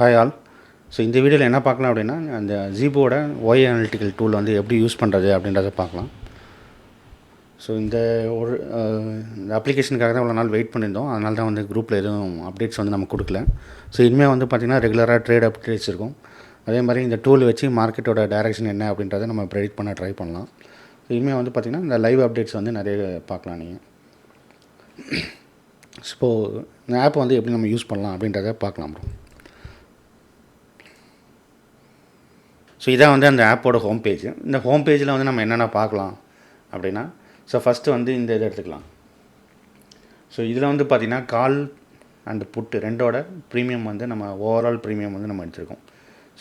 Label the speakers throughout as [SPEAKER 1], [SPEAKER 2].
[SPEAKER 1] Hi all. So இந்த வீடியோவில் என்ன பார்க்கலாம் அப்படின்னா, அந்த ஜீபோட ஒய் அனலிட்டிக்கல் டூல் வந்து எப்படி யூஸ் பண்ணுறது அப்படின்றத பார்க்கலாம். ஸோ இந்த இந்த அப்ளிகேஷனுக்காக தான் இவ்வளோ நாள் வெயிட் பண்ணியிருந்தோம். அதனால தான் வந்து குரூப்பில் எதுவும் அப்டேட்ஸ் வந்து நம்ம கொடுக்கல. ஸோ இனிமேல் வந்து பார்த்திங்கன்னா ரெகுலராக ட்ரேட் அப்டேட்ஸ் இருக்கும். அதே மாதிரி இந்த டூல் வச்சு மார்க்கெட்டோட டைரக்ஷன் என்ன அப்படின்றத நம்ம ப்ரெடிக்ட் பண்ண ட்ரை பண்ணலாம். ஸோ இனிமேல் வந்து பார்த்திங்கன்னா இந்த லைவ் அப்டேட்ஸ் வந்து நிறைய பார்க்கலாம் நீங்கள். ஸோ இந்த ஆப் வந்து எப்படி நம்ம யூஸ் பண்ணலாம் அப்படின்றத பார்க்கலாம் ப்ரோ. ஸோ இதான் வந்து அந்த ஆப்போட ஹோம் பேஜ். இந்த ஹோம் பேஜில் வந்து நம்ம என்னென்ன பார்க்கலாம் அப்படின்னா, ஸோ ஃபஸ்ட்டு வந்து இந்த இதை எடுத்துக்கலாம். ஸோ இதில் வந்து பார்த்திங்கன்னா கால் அண்ட் புட்டு ரெண்டோட ப்ரீமியம் வந்து நம்ம ஓவரால் ப்ரீமியம் வந்து நம்ம எடுத்துருக்கோம்.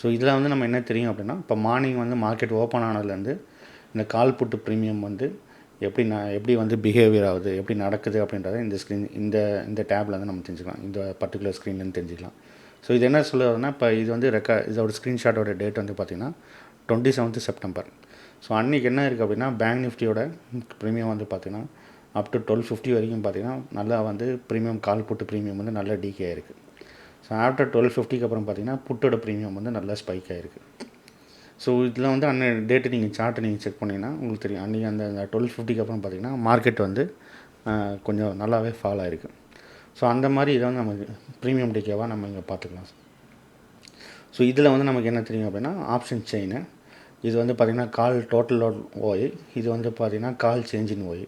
[SPEAKER 1] ஸோ இதில் வந்து நம்ம என்ன தெரியும் அப்படின்னா, இப்போ மார்னிங் வந்து மார்க்கெட் ஓப்பன் ஆனதுலேருந்து இந்த கால் புட்டு ப்ரீமியம் வந்து எப்படி வந்து பிஹேவியர் ஆகுது, எப்படி நடக்குது அப்படின்றத இந்த ஸ்க்ரீன் இந்த டேப்பில் வந்து நம்ம தெரிஞ்சுக்கலாம். இந்த பர்டிகுலர் ஸ்க்ரீன்லேருந்து தெரிஞ்சுக்கலாம். ஸோ இது என்ன சொல்லுறதுன்னா, இப்போ இது வந்து இதோட ஸ்க்ரீன்ஷாட்டோட டேட் வந்து பார்த்திங்கன்னா 27th செப்டம்பர். ஸோ அன்றைக்கி என்ன இருக்குது அப்படின்னா, பேங்க் நிஃப்டியோட ப்ரீமியம் வந்து பார்த்திங்கன்னா அப் டு 1250 வரைக்கும் பார்த்திங்கன்னா நல்லா வந்து ப்ரீமியம் கால் புட்டு ப்ரீமியம் வந்து நல்லா டீகே ஆகிருக்கு. ஸோ ஆஃப்டர் 1250க்கு அப்புறம் பார்த்திங்கன்னா புட்டோட ப்ரீமியம் வந்து நல்லா ஸ்பைக் ஆகிருக்கு. ஸோ இதில் வந்து டேட்டு நீங்கள் சார்ட்டை நீங்கள் செக் பண்ணிங்கன்னா உங்களுக்கு தெரியும். அன்றைக்கி அந்த 1250க்கு அப்புறம் பார்த்திங்கன்னா மார்க்கெட் வந்து கொஞ்சம் நல்லாவே ஃபால் ஆகிருக்கு. ஸோ அந்த மாதிரி இதை வந்து நமக்கு ப்ரீமியம் டிகேவாக நம்ம இங்கே பார்த்துக்கலாம். ஸோ இதில் வந்து நமக்கு என்ன தெரியும் அப்படின்னா, ஆப்ஷன் செயின் இது வந்து பார்த்திங்கன்னா கால் டோட்டல் ஓய், இது வந்து பார்த்திங்கன்னா கால் சேஞ்சின் ஓய்.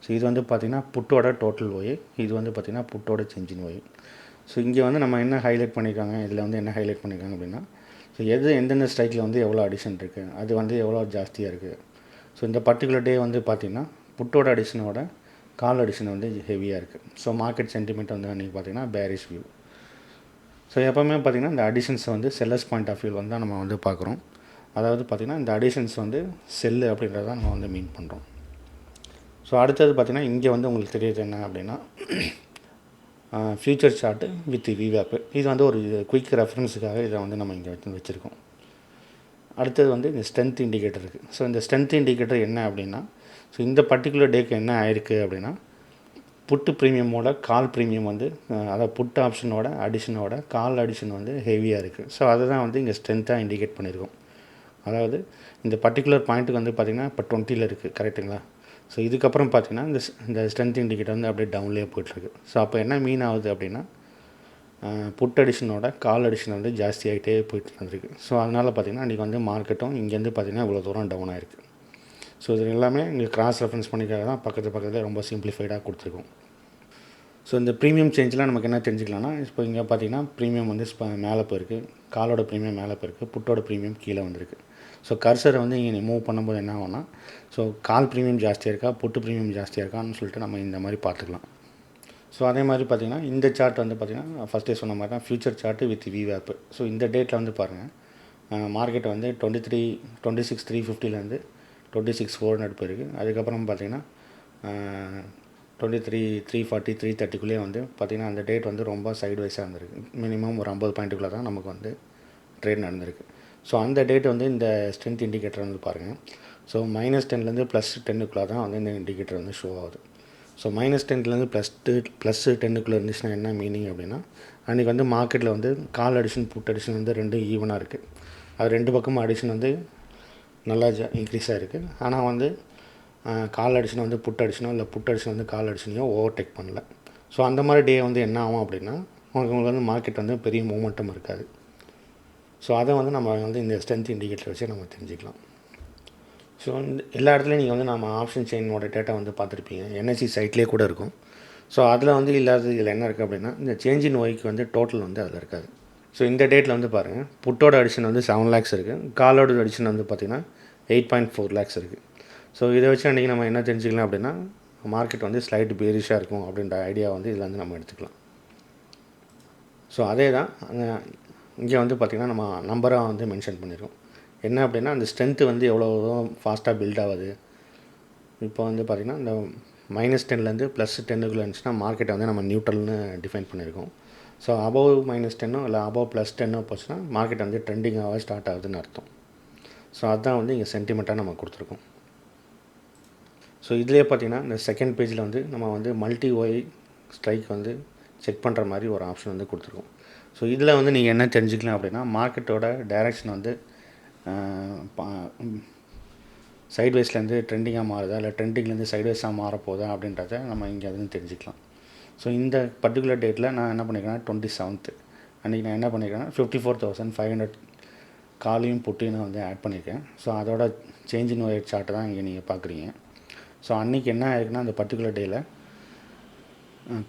[SPEAKER 1] ஸோ இது வந்து பார்த்திங்கன்னா புட்டோட டோட்டல் ஓய், இது வந்து பார்த்திங்கன்னா புட்டோட சேஞ்சின் ஓய். ஸோ இங்கே வந்து நம்ம என்ன ஹைலைட் பண்ணியிருக்காங்க, இதில் வந்து என்ன ஹைலைட் பண்ணியிருக்காங்க அப்படின்னா, ஸோ எந்தெந்த ஸ்ட்ரைக்கில் வந்து எவ்வளோ அடிஷன் இருக்குது, அது வந்து எவ்வளோ ஜாஸ்தியாக இருக்குது. ஸோ இந்த பர்டிகுலர் டே வந்து பார்த்திங்கன்னா புட்டோட அடிஷனோட கால் அடிஷன் வந்து ஹெவியாக இருக்குது. ஸோ மார்க்கெட் சென்டிமெண்ட் வந்து அன்றைக்கி பார்த்திங்கன்னா பேரிஷ் வியூ. ஸோ எப்போவுமே பார்த்திங்கன்னா இந்த அடிஷன்ஸை வந்து செல்லர்ஸ் பாயிண்ட் ஆஃப் வியூ வந்து தான் நம்ம வந்து பார்க்குறோம். அதாவது பார்த்திங்கன்னா இந்த அடிஷன்ஸ் வந்து செல்லு அப்படின்றத நம்ம வந்து மீன் பண்ணுறோம். ஸோ அடுத்தது பார்த்திங்கன்னா இங்கே வந்து உங்களுக்கு தெரியுது என்ன அப்படின்னா, ஃப்யூச்சர் சார்ட்டு வித் விவேப். இது வந்து ஒரு குயிக் ரெஃபரன்ஸுக்காக இதை வந்து நம்ம இங்கே வச்சுருக்கோம். அடுத்தது வந்து இந்த ஸ்ட்ரென்த் இண்டிகேட்டர் இருக்குது. ஸோ இந்த ஸ்ட்ரென்த் இண்டிகேட்டர் என்ன அப்படின்னா, ஸோ இந்த பர்டிகுலர் டேக்கு என்ன ஆயிருக்கு அப்படின்னா, புட்டு ப்ரீமியமோட கால் ப்ரீமியம் வந்து அதாவது புட்டு ஆப்ஷனோட அடிஷனோட கால் அடிஷன் வந்து ஹெவியாக இருக்குது. ஸோ அதை தான் வந்து இங்கே ஸ்ட்ரென்த்தாக இண்டிகேட் பண்ணியிருக்கோம். அதாவது இந்த பர்டிகுலர் பாயிண்ட்டுக்கு வந்து பார்த்திங்கன்னா இப்போ 20ல் இருக்குது, கரெக்டுங்களா? ஸோ இதுக்கப்புறம் பார்த்திங்கன்னா இந்த ஸ்ட்ரென்த் இண்டிகேட்டர் வந்து அப்படியே டவுன்லேயே போய்ட்டுருக்கு. ஸோ அப்போ என்ன மீன் ஆகுது அப்படின்னா, புட் அடிஷனோட கால் அடிஷன் வந்து ஜாஸ்தி ஆகிட்டே போயிட்டு இருந்திருக்கு. ஸோ அதனால் பார்த்திங்கன்னா அன்றைக்கி வந்து மார்க்கெட்டும் இங்கேருந்து பார்த்திங்கன்னா இவ்வளோ தூரம் டவுன் ஆகிருக்கு. ஸோ இது எல்லாமே இங்கே கிராஸ் ரெஃபரன்ஸ் பண்ணிக்காக தான் பக்கத்தில் ரொம்ப சிம்பிளிஃபைடாக கொடுத்துருக்கோம். ஸோ இந்த ப்ரீமியம் சேஞ்செலாம் நமக்கு என்ன தெரிஞ்சுக்கலாம்னா, இப்போ இங்கே பார்த்திங்கன்னா ப்ரீமியம் வந்து மேலே போயிருக்கு, காலோட ப்ரீமியம் மேலே போயிருக்கு, புட்டோட ப்ரீமியம் கீழே வந்திருக்கு. ஸோ கர்சரை வந்து இங்கே மூவ் பண்ணும்போது என்ன ஆகும்னா, ஸோ கால் ப்ரீமியம் ஜாஸ்தியாக இருக்கா, புட்டு ப்ரீமியம் ஜாஸ்தியாக இருக்கான்னு சொல்லிட்டு நம்ம இந்த மாதிரி பார்த்துக்கலாம். ஸோ அதே மாதிரி பார்த்திங்கன்னா இந்த சார்ட் வந்து பார்த்திங்கன்னா ஃபஸ்ட்டே சொன்ன மாதிரி தான் ஃப்யூச்சர் சார்ட்டு வித் விவேப். ஸோ இந்த டேட்டில் வந்து பாருங்கள், மார்க்கெட் வந்து 26,350லேருந்து 26,400 போயிருக்கு. அதுக்கப்புறம் பார்த்திங்கன்னா 23,340 330க்குள்ளேயே வந்து பார்த்திங்கன்னா அந்த டேட் வந்து ரொம்ப சைடு வைஸாக இருந்திருக்கு. மினிமம் ஒரு 50 பாயிண்ட்டுக்குள்ளே தான் நமக்கு வந்து ட்ரேட் நடந்திருக்கு. ஸோ அந்த டேட் வந்து இந்த ஸ்ட்ரென்த் இண்டிகேட்டர் வந்து பாருங்கள். ஸோ -10லேருந்து +10க்குள்ளே தான் வந்து இந்த இண்டிகேட்டர் வந்து ஷோ ஆகுது. ஸோ -10லேருந்து +10க்குள்ளே இருந்துச்சுன்னா என்ன மீனிங் அப்படின்னா, அன்றைக்கி வந்து மார்க்கெட்டில் வந்து கால் அடிஷன் புட் அடிஷன் வந்து ரெண்டும் ஈவனாக இருக்குது. அது ரெண்டு பக்கமும் அடிஷன் வந்து நல்லா இன்க்ரீஸ் ஆகிருக்கு. ஆனால் வந்து கால் அடிஷன் வந்து புட் அடிஷனோ இல்லை புட் அடிஷன் வந்து கால் அடிஷனையோ ஓவர்டேக் பண்ணல. ஸோ அந்த மாதிரி டே வந்து என்ன ஆகும் அப்படின்னா, உங்களுக்கு வந்து மார்க்கெட் வந்து பெரிய மூமெண்டம் இருக்காது. ஸோ அதை வந்து நம்ம வந்து இந்த ஸ்ட்ரென்த் இண்டிகேட்டர் வச்சு நம்ம தெரிஞ்சுக்கலாம். ஸோ எல்லா இடத்துலையும் நீங்கள் வந்து நம்ம ஆப்ஷன் செயினோட டேட்டா வந்து பார்த்துருப்பீங்க, என்எஸ்சி சைட்லேயே கூட இருக்கும். ஸோ அதில் வந்து இல்லாதது இதில் என்ன இருக்குது அப்படின்னா, இந்த சேஞ்ச் இன் ஒய்க்கு வந்து டோட்டல் வந்து அதில் இருக்காது. ஸோ இந்த டேட்டில் வந்து பாருங்கள், புட்டோட அடிஷன் வந்து 7 lakhs இருக்குது, காலோட அடிஷன் வந்து பார்த்திங்கன்னா 8.4 lakhs இருக்குது. ஸோ இதை வச்சு அன்றைக்கி நம்ம என்ன தெரிஞ்சுக்கலாம் அப்படின்னா, மார்க்கெட் வந்து ஸ்லைட் பேரிஷாக இருக்கும் அப்படின்ற ஐடியா வந்து இதில் வந்து நம்ம எடுத்துக்கலாம். ஸோ அதே தான் இங்கே வந்து பார்த்திங்கன்னா நம்ம நம்பராக வந்து மென்ஷன் பண்ணியிருக்கோம். என்ன அப்படின்னா, அந்த ஸ்ட்ரென்த்து வந்து எவ்வளோ ஃபாஸ்ட்டாக பில்ட் ஆகுது. இப்போ வந்து பார்த்திங்கன்னா இந்த -10லேருந்து +10க்குள்ளே இருந்துச்சுன்னா மார்க்கெட்டை வந்து நம்ம நியூட்ரல்னு டிஃபைன் பண்ணியிருக்கோம். ஸோ அபவ் -10 இல்லை அபவ் +10 போச்சுன்னா மார்க்கெட் வந்து ட்ரெண்டிங்காக ஸ்டார்ட் ஆகுதுன்னு அர்த்தம். ஸோ அதுதான் வந்து இங்கே சென்டிமெண்ட்டாக நம்ம கொடுத்துருக்கோம். ஸோ இதிலே பார்த்திங்கன்னா இந்த செகண்ட் பேஜில் வந்து நம்ம வந்து மல்டி ஒய் ஸ்ட்ரைக் வந்து செக் பண்ணுற மாதிரி ஒரு ஆப்ஷன் வந்து கொடுத்துருக்கோம். ஸோ இதில் வந்து நீங்கள் என்ன தெரிஞ்சுக்கலாம் அப்படின்னா, மார்க்கெட்டோட டைரக்ஷன் வந்து சைட்வேஸ்லேருந்து ட்ரெண்டிங்காக மாறுதா, இல்லை ட்ரெண்டிங்லேருந்து சைட்வேஸாக மாறப்போதா அப்படின்றத நம்ம இங்கே அதுன்னு தெரிஞ்சுக்கலாம். ஸோ இந்த பர்டிகுலர் டேட்டில் நான் என்ன பண்ணியிருக்கேன்னா 27th அன்றைக்கி நான் என்ன பண்ணியிருக்கேன்னா 54,500 காலையும் புட்டையும் நான் வந்து ஆட் பண்ணியிருக்கேன். ஸோ அதோட சேஞ்ச் இன் ஒயர் சார்ட்டை தான் இங்கே நீங்கள் பார்க்குறீங்க. ஸோ அன்றைக்கி என்ன ஆயிருக்குன்னா, அந்த பர்டிகுலர் டேயில்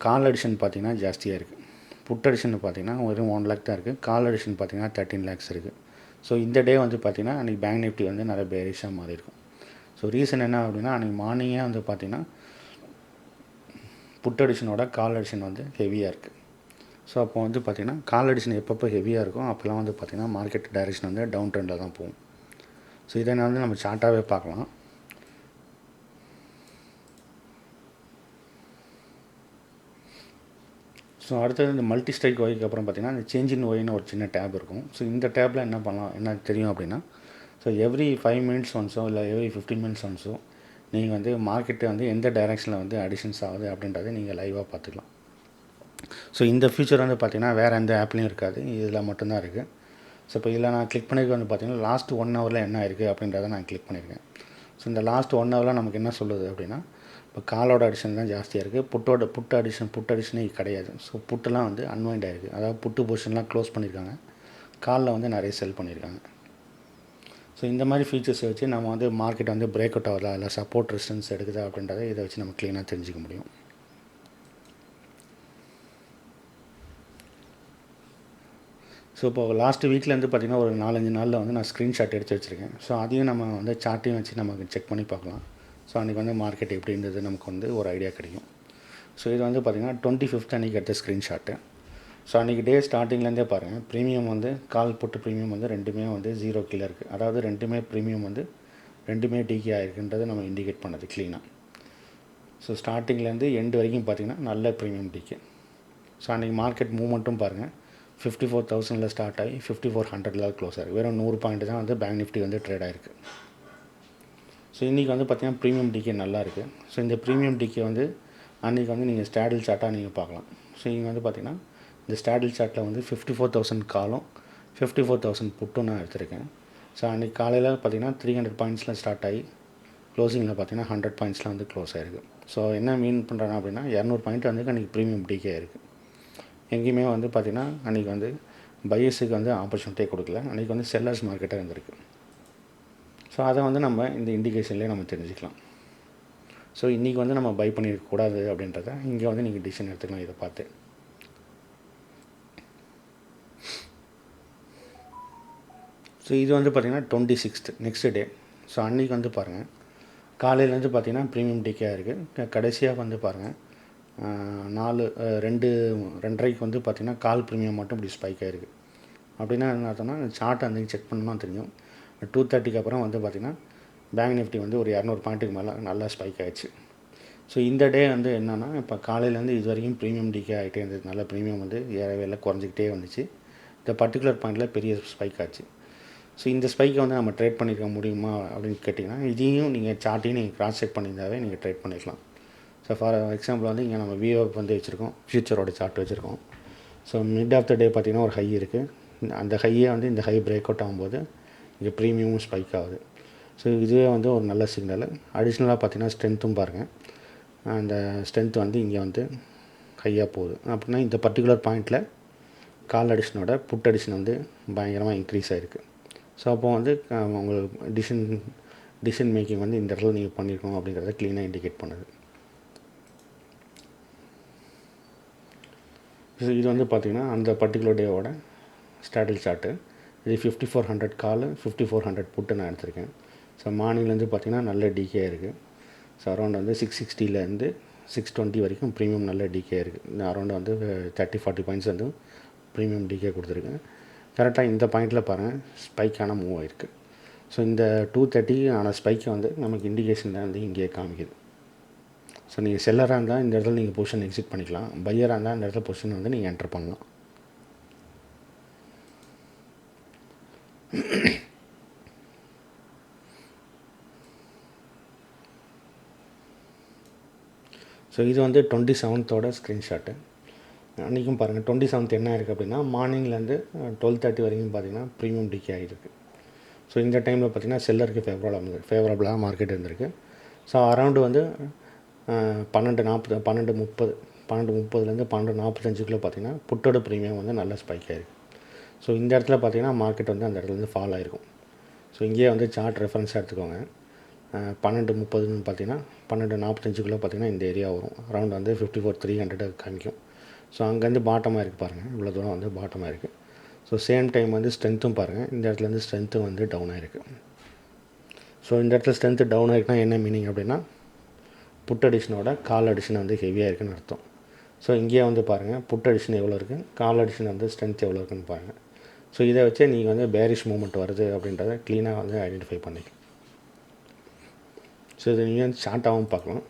[SPEAKER 1] கால் அடிஷன் பார்த்திங்கன்னா ஜாஸ்தியாக இருக்குது. புட் அடிஷன் பார்த்திங்கன்னா வெறும் 1 lakh தான் இருக்குது. கால் அடிஷன் பார்த்திங்கன்னா 13 lakhs இருக்குது. ஸோ இந்த டே வந்து பார்த்திங்கன்னா அன்றைக்கி பேங்க் நிஃப்டி வந்து நிறைய பேரிஷாக மாறி இருக்கும். ஸோ ரீசன் என்ன அப்படின்னா, அன்றைக்கி மார்னிங்கே வந்து பார்த்திங்கன்னா புட் அடிஷனோட கால் அடிஷன் வந்து ஹெவியாக இருக்குது. ஸோ அப்போ வந்து பார்த்திங்கன்னா கால் அடிஷன் எப்பப்போ ஹெவியாக இருக்கும் அப்போல்லாம் வந்து பார்த்திங்கன்னா மார்க்கெட் டைரக்ஷன் வந்து டவுன் ட்ரெண்டில் தான் போகும். ஸோ இதை வந்து நம்ம சார்ட்டாகவே பார்க்கலாம். ஸோ அடுத்தது இந்த மல்டி ஸ்ட்ரைக் ஒய்க்கு அப்புறம் பார்த்திங்கன்னா இந்த சேஞ்ச் இன் ஒய்னு ஒரு சின்ன டேப் இருக்கும். ஸோ இந்த டேப்பில் என்ன பண்ணலாம், என்ன தெரியும் அப்படின்னா, ஸோ எவ்ரி 5 minutes ஒன்ஸோ இல்லை எவ்ரி 15 minutes ஒன்ஸோ நீங்கள் வந்து மார்க்கெட்டு வந்து எந்த டைரெக்ஷனில் வந்து அடிஷன்ஸ் ஆகுது அப்படின்றத நீங்கள் லைவாக பார்த்துக்கலாம். ஸோ இந்த ஃபியூச்சர் வந்து பார்த்திங்கன்னா வேறு எந்த ஆப்லேயும் இருக்காது, இதில் மட்டும்தான் இருக்குது. ஸோ இப்போ இதில் நான் கிளிக் பண்ணியிருக்க வந்து பார்த்திங்கன்னா லாஸ்ட் 1 hourல என்ன இருக்குது அப்படின்றத நான் கிளிக் பண்ணியிருக்கேன். ஸோ இந்த லாஸ்ட் 1 hourல நமக்கு என்ன சொல்லுது அப்படின்னா, இப்போ காலோட அடிஷன் தான் ஜாஸ்தியாக இருக்குது, புட் அடிஷனே கிடையாது. ஸோ புட்டெல்லாம் வந்து அன்வைண்ட் ஆகிருக்கு, அதாவது புட்டு பொசிஷன்லாம் க்ளோஸ் பண்ணியிருக்காங்க, காலில் வந்து நிறைய செல் பண்ணியிருக்காங்க. ஸோ இந்த மாதிரி ஃபீச்சர்ஸை வச்சு நம்ம வந்து மார்க்கெட் வந்து பிரேக் அவுட் ஆகுதா இல்லை சப்போர்ட் ரெசிஸ்டன்ஸ் எடுக்குதா அப்படின்றத இதை வச்சு நம்ம க்ளீனாக தெரிஞ்சிக்க முடியும். ஸோ இப்போ லாஸ்ட் வீக்லேருந்து பார்த்திங்கன்னா ஒரு 4-5 நாளில் வந்து நான் ஸ்க்ரீன்ஷாட் எடுத்து வச்சுருக்கேன். ஸோ அதையும் நம்ம வந்து சார்ட்டையும் வச்சு நமக்கு செக் பண்ணி பார்க்கலாம். ஸோ அன்றைக்கி வந்து மார்க்கெட் எப்படி இருந்தது நமக்கு வந்து ஒரு ஐடியா கிடைக்கும். ஸோ இது வந்து பார்த்திங்கன்னா 25th அன்றைக்கி எடுத்த ஸ்க்ரீன்ஷாட்டு. ஸோ அன்றைக்கி டே ஸ்டார்டிங்லேருந்தே பாருங்கள், ப்ரீமியம் வந்து கால் புட்டு ப்ரீமியம் வந்து ரெண்டுமே வந்து 0 கீழே இருக்குது. அதாவது ரெண்டுமே ப்ரீமியம் வந்து ரெண்டுமே டிகே ஆகிருக்குன்றதை நம்ம இண்டிகேட் பண்ணது க்ளீனாக. ஸோ ஸ்டார்டிங்லேருந்து எண்டு வரைக்கும் பார்த்திங்கன்னா நல்ல ப்ரீமியம் டிகே. ஸோ அன்றைக்கி மார்க்கெட் மூவ்மெண்ட்டும் பாருங்கள், 54,000ல் ஸ்டார்ட் ஆகி 5400ல் க்ளோஸ் ஆகிருக்கு. வெறும் 100 பாயிண்ட் தான் வந்து பேங்க் நிஃப்டி வந்து ட்ரேட் ஆகிருக்கு. ஸோ இன்றைக்கி வந்து பார்த்திங்கன்னா ப்ரீமியம் டிகே நல்லா இருக்குது. ஸோ இந்த ப்ரீமியம் டிகே வந்து அன்றைக்கி வந்து நீங்கள் ஸ்டாடில் சார்ட்டாக நீங்கள் பார்க்கலாம். ஸோ இங்கே வந்து பார்த்திங்கன்னா இந்த ஸ்டாடில் சார்ட்டில் வந்து 54,000 காலும் 54,000 புட்டும் நான் எடுத்திருக்கேன். ஸோ அன்றைக்கி காலையில் பார்த்திங்கன்னா 300 பாயிண்ட்ஸில் ஸ்டார்ட் ஆகி க்ளோசிங்கில் பார்த்திங்கன்னா 100 பாயிண்ட்ஸில் வந்து க்ளோஸ் ஆகிருக்கு. ஸோ என்ன மீன் பண்ணுறாங்க அப்படின்னா 200 பாயிண்ட் வந்து அன்றைக்கி ப்ரீமியம் டிகே இருக்குது. எங்கேயுமே வந்து பார்த்திங்கன்னா அன்றைக்கி வந்து பையர்ஸுக்கு வந்து ஆப்பர்ச்சுனிட்டியே கொடுக்கல, அன்றைக்கி வந்து செல்லர்ஸ் மார்க்கெட்டாக இருந்திருக்கு. ஸோ அதை வந்து நம்ம இந்த இண்டிகேஷன்லேயே நம்ம தெரிஞ்சுக்கலாம். ஸோ இன்றைக்கி வந்து நம்ம பை பண்ணியிருக்கக்கூடாது அப்படின்றத இங்கே வந்து நீங்கள் டிசிஷன் எடுத்துக்கலாம் இதை பார்த்து. ஸோ இது வந்து பார்த்திங்கன்னா 26th நெக்ஸ்ட் டே. ஸோ அன்றைக்கி வந்து பாருங்கள், காலையிலேருந்து பார்த்திங்கன்னா ப்ரீமியம் டிகேயாக இருக்குது. கடைசியாக வந்து பாருங்கள் 2:30க்கு வந்து பார்த்திங்கன்னா கால் ப்ரீமியம் மட்டும் இப்படி ஸ்பைக் ஆகிருக்கு. அப்படின்னா என்ன அர்த்தம்னா, சார்ட்டை வந்து செக் பண்ணணும்னா தெரியும். 2:30க்கு அப்புறம் வந்து பார்த்திங்கன்னா பேங்க் நிஃப்டி வந்து ஒரு 200 பாயிண்ட்டுக்கு மேலே நல்லா ஸ்பைக் ஆகிடுச்சு. ஸோ இந்த டே வந்து என்னென்னா, இப்போ காலையிலேருந்து இது வரைக்கும் ப்ரீமியம் டிகே ஆகிட்டே இருந்தது, நல்ல ப்ரீமியம் வந்து ஏறவே இல்லை, குறைஞ்சிக்கிட்டே வந்துச்சு. இந்த பர்டிகுலர் பாயிண்டில் பெரிய ஸ்பைக் ஆச்சு. ஸோ இந்த ஸ்பைக்கை வந்து நம்ம ட்ரேட் பண்ணியிருக்க முடியுமா அப்படின்னு கேட்டிங்கன்னா, இதையும் நீங்கள் சார்ட்டையும் நீங்கள் கிராஸ் செக் பண்ணியிருந்தாவே நீங்கள் ட்ரேட் பண்ணிக்கலாம். ஸோ ஃபார் எக்ஸாம்பிள் வந்து இங்கே நம்ம விஓப் வந்து வச்சுருக்கோம், ஃபியூச்சரோட சார்ட் வச்சுருக்கோம். ஸோ மிட் ஆஃப் த டே பார்த்திங்கன்னா ஒரு ஹை இருக்குது. அந்த ஹையை வந்து இந்த ஹை பிரேக் அவுட் ஆகும்போது இங்கே ப்ரீமியமும் ஸ்பைக் ஆகுது. ஸோ இதுவே வந்து ஒரு நல்ல சிக்னல். அடிஷ்னலாக பார்த்திங்கன்னா ஸ்ட்ரென்த்தும் பாருங்கள், அந்த ஸ்ட்ரென்த் வந்து இங்கே வந்து ஹையாக போகுது. அப்படின்னா இந்த பர்டிகுலர் பாயிண்டில் கால் அடிஷனோட புட் அடிஷன் வந்து பயங்கரமாக இன்க்ரீஸ் ஆகிருக்கு. ஸோ அப்போது வந்து உங்களுக்கு டிசிஷன் மேக்கிங் வந்து இந்த இடத்துல நீங்கள் பண்ணியிருக்கோம் அப்படிங்கிறத க்ளீனாக இண்டிகேட் பண்ணுது. ஸோ இது வந்து பார்த்திங்கன்னா அந்த பர்டிகுலர் டேவோட ஸ்டாட்டில் சார்ட்டு. இது 5400 கால் 5400 புட்டு நான் எடுத்திருக்கேன். ஸோ மார்னிங்லேருந்து பார்த்திங்கன்னா நல்ல டிகே இருக்குது. ஸோ அரௌண்ட் வந்து 660லேருந்து 620 வரைக்கும் ப்ரீமியம் நல்ல டிகே இருக்குது. இந்த அரௌண்ட் வந்து 30-40 பாயிண்ட்ஸ் வந்து ப்ரீமியம் டிகே கொடுத்துருக்கேன். கரெக்டாக இந்த பாயிண்டில் பாருங்கள் ஸ்பைக்கான மூவ் ஆகிருக்கு. ஸோ இந்த 230 ஆன ஸ்பைக்கை வந்து நமக்கு இண்டிகேஷனில் வந்து இங்கே காமிக்குது. ஸோ நீங்கள் செல்லராக இருந்தால் இந்த இடத்துல நீங்கள் பொசிஷன் எக்ஸிட் பண்ணிக்கலாம், பையராக இருந்தால் இந்த இடத்துல பொசிஷன் வந்து நீங்கள் என்டர் பண்ணலாம். ஸோ இது வந்து 27th ஸ்க்ரீன்ஷாட்டு. அன்றைக்கும் பாருங்கள் 27th என்ன இருக்குது அப்படின்னா மார்னிங்லேருந்து 12:30 வரைக்கும் பார்த்திங்கன்னா ப்ரீமியம் டிகே ஆகிருக்கு. ஸோ இந்த டைமில் பார்த்திங்கன்னா செல்லருக்கு ஃபேவரபுளாக மார்க்கெட் இருந்திருக்கு. ஸோ அரௌண்டு வந்து 12:40 12:30லேருந்து 12:45 பார்த்திங்கன்னா புட்டோட ப்ரீமியம் வந்து நல்லா ஸ்பைக் ஆகிருக்கு. ஸோ இந்த இடத்துல பார்த்திங்கன்னா மார்க்கெட் வந்து அந்த இடத்துலேருந்து ஃபால் ஆகிருக்கும். ஸோ இங்கேயே வந்து சார்ட் ரெஃபரன்ஸாக எடுத்துக்கோங்க. 12:30 பார்த்திங்கன்னா 12:45 பார்த்திங்கன்னா இந்த ஏரியா வரும். அரௌண்ட் வந்து 54,300 காமிக்கும். ஸோ அங்கேருந்து பாட்டமாக இருக்குது பாருங்கள், இவ்வளோ தூரம் வந்து பாட்டமாக இருக்குது. ஸோ சேம் டைம் வந்து ஸ்ட்ரென்த்தும் பாருங்கள், இந்த இடத்துலேருந்து ஸ்ட்ரென்த்தும் வந்து டவுன் ஆகிருக்கு. ஸோ இந்த இடத்துல ஸ்ட்ரென்த்து டவுன் ஆகிருக்குன்னா என்ன மீனிங் அப்படின்னா புட் அடிஷனோட கால் அடிஷன் வந்து ஹெவியாக இருக்குதுன்னு அர்த்தம். ஸோ இங்கேயே வந்து பாருங்கள் புட் அடிஷன் எவ்வளோ இருக்குது, கால் அடிஷன் வந்து ஸ்ட்ரென்த் எவ்வளோ இருக்குன்னு பாருங்கள். ஸோ இதை வச்சே நீங்கள் வந்து பேரிஷ் மூவ்மெண்ட் வருது அப்படின்றத க்ளீனாக வந்து ஐடென்டிஃபை பண்ணிக்கலாம். ஸோ இதை நீங்கள் வந்து ஷார்ட்டாகவும் பார்க்கலாம்.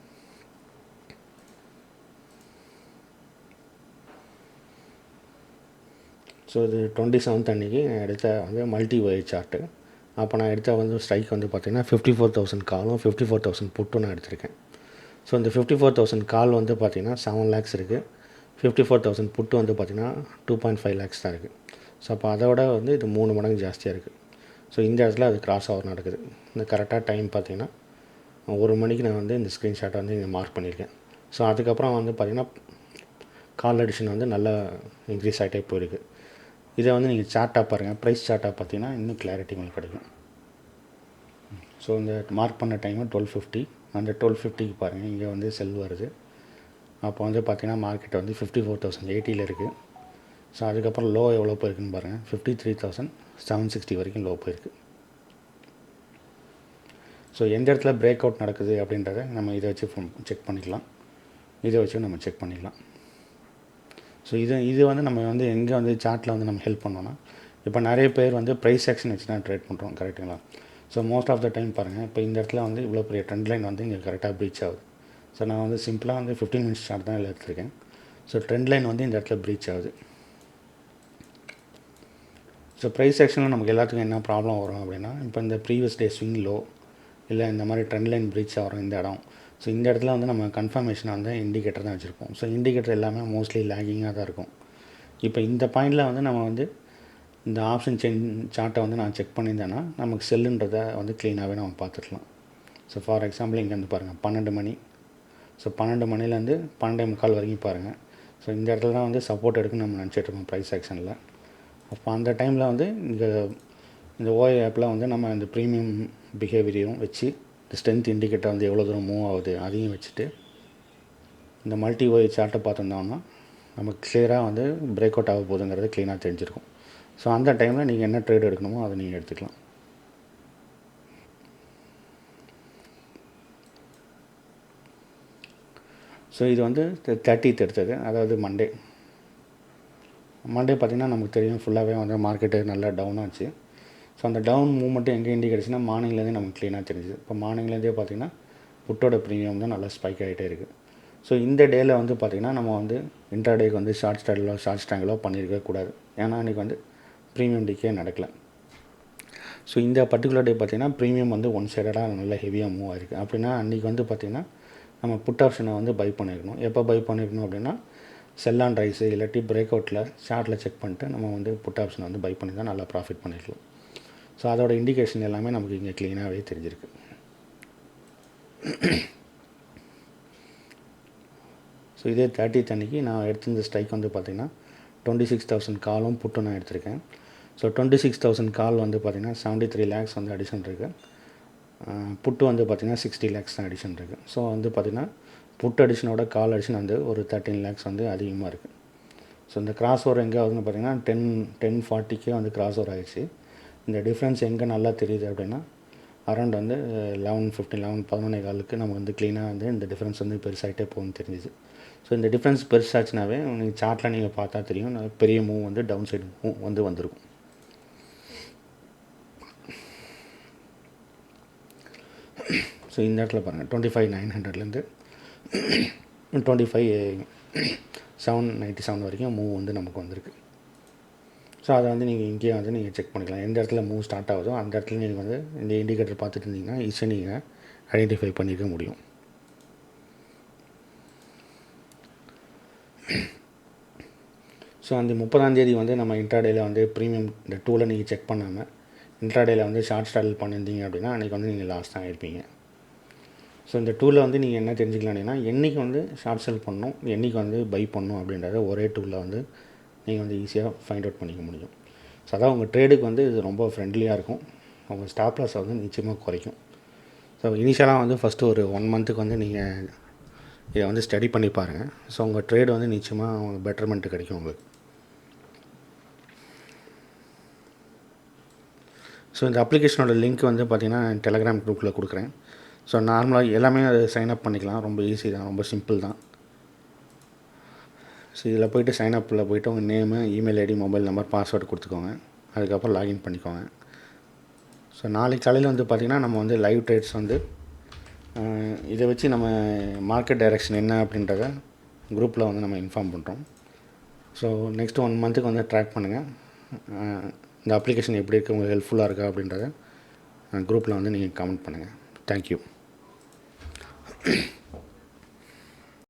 [SPEAKER 1] ஸோ இது 27th அன்றைக்கி நான் எடுத்த வந்து மல்டி ஒய் சார்ட்டு. அப்போ நான் எடுத்த வந்து ஸ்ட்ரைக் வந்து பார்த்திங்கன்னா 54,000 காலும் 54,000 புட்டும் நான் எடுத்திருக்கேன். ஸோ இந்த 54,000 கால் வந்து பார்த்திங்கன்னா 7 lakhs இருக்குது. 54,000 புட்டு வந்து பார்த்திங்கன்னா 2.5 lakhs தான் இருக்குது. ஸோ அப்போ அதோட வந்து இது 3 மடங்கு ஜாஸ்தியாக இருக்குது. ஸோ இந்த இடத்துல அது கிராஸ் ஓவர் நடக்குது. இந்த கரெக்டாக டைம் பார்த்திங்கன்னா 1 மணிக்கு நான் வந்து இந்த ஸ்க்ரீன்ஷாட்டை வந்து இங்கே மார்க் பண்ணியிருக்கேன். ஸோ அதுக்கப்புறம் வந்து பார்த்திங்கன்னா கால் அடிஷன் வந்து நல்லா இன்க்ரீஸ் ஆகிட்டே போயிருக்கு. இதை வந்து நீங்கள் சார்ட்டாக பாருங்கள், ப்ரைஸ் சார்ட்டாக பார்த்தீங்கன்னா இன்னும் கிளாரிட்டி உங்களுக்கு கிடைக்கும். ஸோ இந்த மார்க் பண்ண டைமு 12:50. அந்த 12:50க்கு பாருங்கள் இங்கே வந்து செல் வருது. அப்போ வந்து பார்த்திங்கன்னா மார்க்கெட் வந்து 54,080 இருக்குது. ஸோ அதுக்கப்புறம் லோ எவ்வளோ போயிருக்குன்னு பாருங்கள், 53,760 வரைக்கும் லோ போயிருக்கு. ஸோ எந்த இடத்துல பிரேக் அவுட் நடக்குது அப்படின்றத நம்ம இதை வச்சு செக் பண்ணிக்கலாம், இதை வச்சு நம்ம செக் பண்ணிக்கலாம். ஸோ இது வந்து நம்ம வந்து எங்கே வந்து சார்ட்டில் வந்து நம்ம ஹெல்ப் பண்ணோன்னா, இப்போ நிறைய பேர் வந்து ப்ரைஸ் ஆக்ஷன் வச்சு தான் ட்ரேட் பண்ணுறோம், கரெக்டுங்களா? So most of the time பாருங்கள், இப்போ இந்த இடத்துல வந்து இவ்வளோ பெரிய ட்ரெண்ட் லைன் வந்து இங்கே கரெக்டாக ப்ரீச் ஆகுது. ஸோ நான் வந்து சிம்பிளாக வந்து 15 minutes சார்ட் தான் இதில் எடுத்துருக்கேன். ஸோ ட்ரெண்ட் லைன் வந்து இந்த இடத்துல ப்ரீச் ஆகுது. ஸோ ப்ரைஸ் ஆக்ஷனில் நமக்கு எல்லாத்துக்கும் என்ன ப்ராப்ளம் வரும் அப்படின்னா, இப்போ இந்த ப்ரீவியஸ் டே ஸ்விங் லோ இல்லை இந்த மாதிரி ட்ரெண்ட் லைன் ப்ரீச் ஆகிறோம் இந்த இடம். ஸோ இந்த இடத்துல வந்து நம்ம கன்ஃபர்மேஷன் வந்து இண்டிகேட்டர் தான் வச்சுருப்போம். ஸோ இண்டிகேட்டர் எல்லாமே மோஸ்ட்லி லேகிங்காக தான் இருக்கும். இப்போ இந்த பாயிண்டில் வந்து நம்ம வந்து இந்த ஆப்ஷன் சார்ட்டை வந்து நான் செக் பண்ணியிருந்தேன்னா நமக்கு செல்லுன்றதை வந்து க்ளீனாகவே நம்ம பார்த்துக்கலாம். ஸோ ஃபார் எக்ஸாம்பிள் இங்கே வந்து பாருங்கள் 12 மணி. ஸோ 12 மணிலேருந்து 12:45 வரைக்கும் பாருங்கள். ஸோ இந்த இடத்துல தான் வந்து சப்போர்ட் எடுக்குன்னு நம்ம நினச்சிட்ருக்கோம் ப்ரைஸ் ஆக்ஷனில். அப்போ அந்த டைமில் வந்து இந்த ஓஐ ஆப்பில் வந்து நம்ம இந்த ப்ரீமியம் பிஹேவியரும் வச்சு இந்த ஸ்ட்ரென்த் இண்டிகேட்டர் வந்து எவ்வளோ தூரம் மூவ் ஆகுது அதையும் வச்சுட்டு இந்த மல்டி ஓஐ சார்ட்டை பார்த்துருந்தோம்னா நமக்கு கிளியராக வந்து பிரேக் அவுட் ஆக போகுதுங்கிறது க்ளீனாக தெரிஞ்சிருக்கும். ஸோ அந்த டைமில் நீங்கள் என்ன ட்ரேட் எடுக்கணுமோ அதை நீங்கள் எடுத்துக்கலாம். ஸோ இது வந்து 30th எடுத்தது, அதாவது மண்டே பார்த்திங்கன்னா நமக்கு தெரியும் ஃபுல்லாகவே வந்து மார்க்கெட்டு நல்லா டவுன் ஆச்சு. ஸோ அந்த டவுன் மூவ்மெண்ட்டு எங்கே இண்டிகேட்ஸ்னா மார்னிங்லேருந்தே நமக்கு க்ளீனாக தெரிஞ்சுது. இப்போ மார்னிங்லேருந்தே பார்த்திங்கன்னா புட்டோட ப்ரீமியம் தான் நல்லா ஸ்பைக் ஆகிட்டே இருக்குது. ஸோ இந்த டேயில் வந்து பார்த்திங்கன்னா நம்ம வந்து இன்ட்ராடேக்கு வந்து ஷார்ட் ஸ்ட்ராங்கிலோ பண்ணியிருக்கவே கூடாது. ஏன்னா அன்றைக்கி வந்து ப்ரீமியம் டிக்கே நடக்கலை. ஸோ இந்த பர்டிகுலர் டே பார்த்திங்கன்னா ப்ரீமியம் வந்து ஒன் சைடடாக நல்லா ஹெவியாக மூவ் ஆகிருக்கு. அப்படின்னா அன்றைக்கி வந்து பார்த்திங்கன்னா நம்ம புட் ஆப்ஷனை வந்து பை பண்ணியிருக்கணும். எப்போ பை பண்ணியிருக்கணும் அப்படின்னா செல் ஆன் ரைஸு இல்லாட்டி பிரேக் அவுட்டில் ஷார்ட்டில் செக் பண்ணிட்டு நம்ம வந்து புட் ஆப்ஷனை வந்து பை பண்ணி தான் நல்லா ப்ராஃபிட் பண்ணியிருக்கலாம். ஸோ அதோட இண்டிகேஷன் எல்லாமே நமக்கு இங்கே க்ளீனாகவே தெரிஞ்சிருக்கு. ஸோ இதே 30th அன்றைக்கி நான் எடுத்திருந்த ஸ்ட்ரைக் வந்து பார்த்திங்கன்னா 26,000 காலும் புட்டும் நான் எடுத்திருக்கேன். ஸோ 26,000 கால் வந்து பார்த்திங்கன்னா 73 lakhs வந்து அடிஷன் இருக்குது. புட்டு வந்து பார்த்திங்கன்னா 60 lakhs தான் அடிஷன் இருக்குது. ஸோ வந்து பார்த்திங்கன்னா புட் அடிஷனோட கால் அடிஷன் வந்து ஒரு 13 lakhs வந்து அதிகமாக இருக்குது. ஸோ இந்த கிராஸ் ஓவர் எங்கே ஆகுதுன்னு பார்த்திங்கன்னா 10:40 வந்து கிராஸ் ஓவர் ஆகிடுச்சு. இந்த டிஃப்ரென்ஸ் எங்கே நல்லா தெரியுது அப்படின்னா அரௌண்ட் வந்து 11:15 நமக்கு வந்து க்ளீனாக வந்து இந்த டிஃப்ரென்ஸ் வந்து பெருசாகிட்டே போகும்னு தெரிஞ்சுது. ஸோ இந்த டிஃப்ரென்ஸ் பெருசாச்சுனாவே நீங்கள் சார்ட்டில் நீங்கள் பார்த்தா தெரியும் பெரிய மூவ் வந்து டவுன் சைடு மூவ் வந்து வந்திருக்கும். ஸோ இந்த இடத்துல பாருங்கள் 25,900லேருந்து 25,797 வரைக்கும் மூவ் வந்து நமக்கு வந்திருக்கு. ஸோ அதை வந்து நீங்கள் இங்கேயே வந்து நீங்கள் செக் பண்ணிக்கலாம். எந்த இடத்துல மூவ் ஸ்டார்ட் ஆகுதோ அந்த இடத்துல நீங்கள் வந்து இந்த இண்டிகேட்டர் பார்த்துட்டு இருந்தீங்கன்னா ஈஸியாக நீங்கள் ஐடென்டிஃபை பண்ணிக்க முடியும். ஸோ அந்த 30ஆந்தேதி வந்து நம்ம இன்ட்ராடேயில் வந்து ப்ரீமியம் இந்த டூலை நீங்கள் செக் பண்ணாமல் இன்ட்ராடேயில் வந்து ஷார்ட் ஸ்டால் பண்ணியிருந்தீங்க அப்படின்னா அன்றைக்கி வந்து நீங்கள் லாஸ் தான் இருப்பீங்க. ஸோ இந்த டூலில் வந்து நீங்கள் என்ன தெரிஞ்சுக்கலாம் அப்படின்னா என்றைக்கு வந்து ஷார்ட் செல் பண்ணணும், என்றைக்கு வந்து பை பண்ணணும் அப்படின்றத ஒரே டூலில் வந்து நீங்கள் வந்து ஈஸியாக ஃபைண்ட் அவுட் பண்ணிக்க முடியும். ஸோ அதான் உங்கள் ட்ரேடுக்கு வந்து இது ரொம்ப ஃப்ரெண்ட்லியாக இருக்கும். உங்கள் ஸ்டாப் லாஸை வந்து நிச்சயமாக குறைக்கும். ஸோ இனிஷியலாக வந்து ஃபஸ்ட்டு ஒரு 1 மந்த்துக்கு வந்து நீங்கள் இதை வந்து ஸ்டடி பண்ணி பாருங்கள். ஸோ உங்கள் ட்ரேடு வந்து நிச்சயமாக உங்களுக்கு பெட்டர்மெண்ட்டு கிடைக்கும் உங்களுக்கு. ஸோ இந்த அப்ளிகேஷனோட லிங்க் வந்து பார்த்திங்கன்னா டெலகிராம் குரூப்பில் கொடுக்குறேன். ஸோ நார்மலாக எல்லாமே அது சைன்அப் பண்ணிக்கலாம். ரொம்ப ஈஸி தான், ரொம்ப சிம்பிள் தான். ஸோ இதில் போய்ட்டு சைன்அப்பில் போய்ட்டு உங்கள் name, email ID, mobile number, password கொடுத்துக்கோங்க. அதுக்கப்புறம் லாகின் பண்ணிக்கோங்க. ஸோ நாளைக்கு காலையில் வந்து பார்த்திங்கன்னா நம்ம வந்து லைவ் ட்ரேட்ஸ் வந்து இதை வச்சு நம்ம மார்க்கெட் டைரெக்ஷன் என்ன அப்படின்றத குரூப்பில் வந்து நம்ம இன்ஃபார்ம் பண்ணுறோம். ஸோ நெக்ஸ்ட் 1 மந்த்துக்கு வந்து ட்ராக் பண்ணுங்கள். இந்த அப்ளிகேஷன் எப்படி இருக்குது, உங்களுக்கு ஹெல்ப்ஃபுல்லாக இருக்கா அப்படின்றத குரூப்பில் வந்து நீங்கள் கமெண்ட் பண்ணுங்கள். தேங்க்யூ.